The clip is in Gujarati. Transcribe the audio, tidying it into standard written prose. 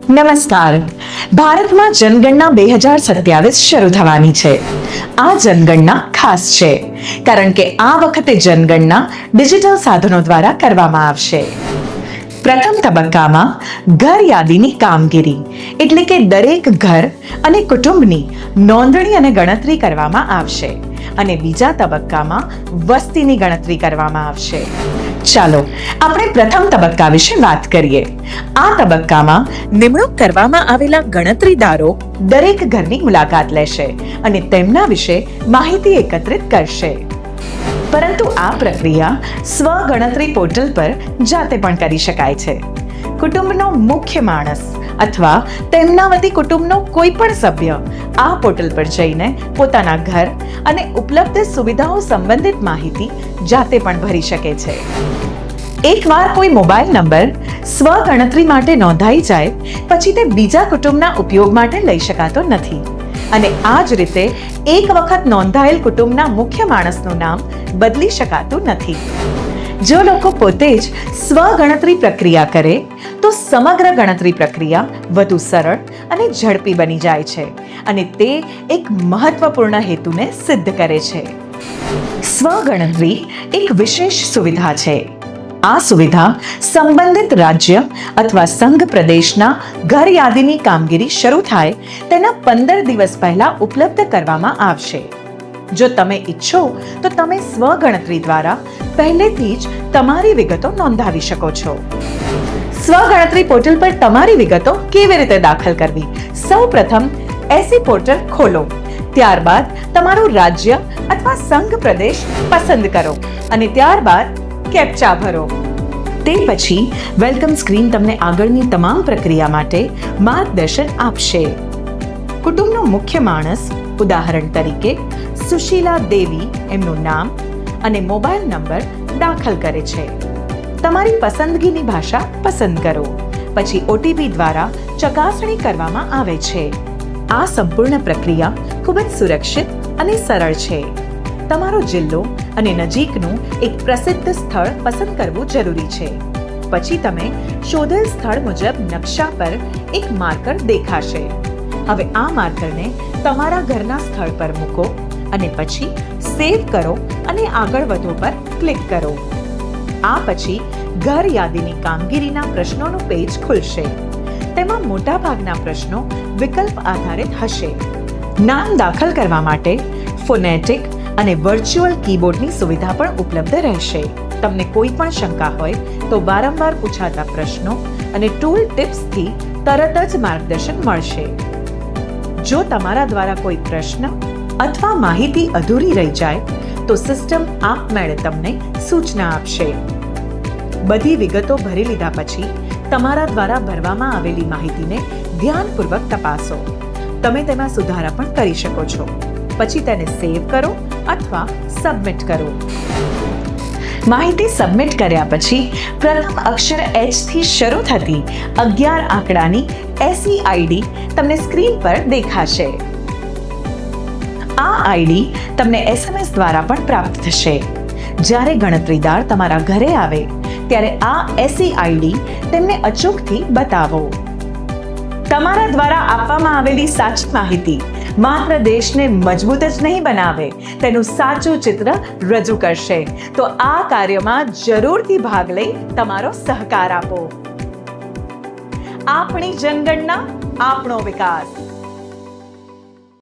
નમસ્કાર. ભારતમાં જનગણના 2027 શરૂ થવાની છે. આ જનગણના ખાસ છે કારણ કે આ વખતે જનગણના ડિજિટલ સાધનો દ્વારા કરવામાં આવશે. પ્રથમ તબક્કામાં ઘર યાદીની કામગીરી એટલે કે દરેક ઘર અને કુટુંબની નોંધણી અને ગણતરી કરવામાં આવશે અને બીજા તબક્કામાં વસ્તીની ગણતરી કરવામાં આવશે. ચાલો આપણે પ્રથમ તબક્કા વિશે વાત કરીએ. આ તબક્કામાં નિમણૂક કરવામાં આવેલા ગણતરીદારો દરેક ઘરની મુલાકાત લેશે અને તેમના વિશે માહિતી એકત્રિત કરશે. પરંતુ આ પ્રક્રિયા સ્વ ગણતરી પોર્ટલ પર જાતે પણ કરી શકાય છે. કુટુંબનો મુખ્ય માણસ અથવા તેમના વતી કુટુંબનો કોઈ પણ સભ્ય આ પોર્ટલ પર જઈને પોતાના ઘર અને ઉપલબ્ધ સુવિધાઓ સંબંધિત માહિતી જાતે પણ ભરી શકે છે. એકવાર કોઈ મોબાઈલ નંબર સ્વ ગણતરી માટે નોંધાઈ જાય પછી તે બીજા કુટુંબના ઉપયોગ માટે લઈ શકાતો નથી અને આ જ રીતે એક વખત નોંધાયેલ કુટુંબના મુખ્ય માણસનું નામ બદલી શકાતું નથી. જો લોકો પોતે જ સ્વ ગણતરી પ્રક્રિયા કરે તો સમગ્ર ગણતરી પ્રક્રિયા વધુ સરળ અને ઝડપી બની જાય છે અને તે એક મહત્વપૂર્ણ હેતુને સિદ્ધ કરે છે. સ્વ ગણતરી એક વિશેષ સુવિધા છે. આ સુવિધા સંબંધિત રાજ્ય અથવા સંઘ પ્રદેશના ઘર યાદીની કામગીરી શરૂ થાય તેના 15 દિવસ પહેલા ઉપલબ્ધ કરવામાં આવશે. જો તમે ઈચ્છો તો તમે સ્વ ગણતરી દ્વારા પહેલેથી જ તમારી વિગતો નોંધાવી શકો છો. સ્વ ગણતરી પોર્ટલ પર તમારી વિગતો કેવી રીતે દાખલ કરવી? સૌપ્રથમ એસી પોર્ટલ ખોલો. ત્યારબાદ તમારું રાજ્ય અથવા સંઘ પ્રદેશ પસંદ કરો અને ત્યારબાદ કેપ્ચા ભરો. તે પછી વેલકમ સ્ક્રીન તમને આગળની તમામ પ્રક્રિયા માટે માર્ગદર્શન આપશે. કુટુંબનો મુખ્ય માણસ, ઉદાહરણ તરીકે સુશીલા દેવી એમનું નામ અને મોબાઈલ નંબર દાખલ કરે છે. તમારી પસંદગીની ભાષા પસંદ કરો. પછી ઓટીપી દ્વારા ચકાસણી કરવામાં આવે છે. આ સંપૂર્ણ પ્રક્રિયા ખૂબ જ સુરક્ષિત અને સરળ છે. તમારો જિલ્લો અને નજીકનું એક પ્રસિદ્ધ સ્થળ પસંદ કરવું જરૂરી છે. પછી તમે શોધેલ સ્થળ મુજબ નકશા પર એક માર્કર દેખાશે. હવે આ માર્કરને તમારા ઘરના સ્થળ પર મૂકો અને પછી સેવ કરો અને આગળ વધો પર ક્લિક કરો. આ પછી ઘર યાદીની કામગીરીના પ્રશ્નોનું પેજ ખુલશે. તેમાં મોટાભાગના પ્રશ્નો વિકલ્પ આધારિત હશે. નામ દાખલ કરવા માટે ફોનેટિક અને વર્ચ્યુઅલ કીબોર્ડની સુવિધા પણ ઉપલબ્ધ રહેશે. તમને કોઈ પણ શંકા હોય તો વારંવાર પૂછાતા પ્રશ્નો અને ટૂલ ટિપ્સથી તરત જ માર્ગદર્શન મળશે. જો તમારા દ્વારા કોઈ પ્રશ્ન અથવા માહિતી અધૂરી રહી જાય તો સિસ્ટમ આપમેળે તમને સૂચના આપશે. બધી વિગતો ભરી લીધા પછી તમારા દ્વારા ભરવામાં આવેલી માહિતીને ધ્યાનપૂર્વક તપાસો. તમે તેમાં સુધારા પણ કરી શકો છો. પછી તેને સેવ કરો અથવા સબમિટ કરો. માહિતી સબમિટ કર્યા પછી પ્રથમ અક્ષર H થી શરૂ થતી 11 આંકડાની એસી આઈડી તમને સ્ક્રીન પર દેખાશે. આ આઈડી તમને SMS દ્વારા પણ પ્રાપ્ત થશે. જ્યારે ગણતરીદાર તમારા ઘરે આવે ત્યારે આ એસી આઈડી તેમને અચૂકથી બતાવો. તમારા દ્વારા આપવામાં આવેલી સાચી માહિતી માત્ર દેશને મજબૂત જ નહીં બનાવે, તેનું સાચું ચિત્ર રજૂ કરશે. તો આ કાર્યમાં જરૂરથી ભાગ લઈ તમારો સહકાર આપો. આપણી જનગણના, આપણો વિકાસ.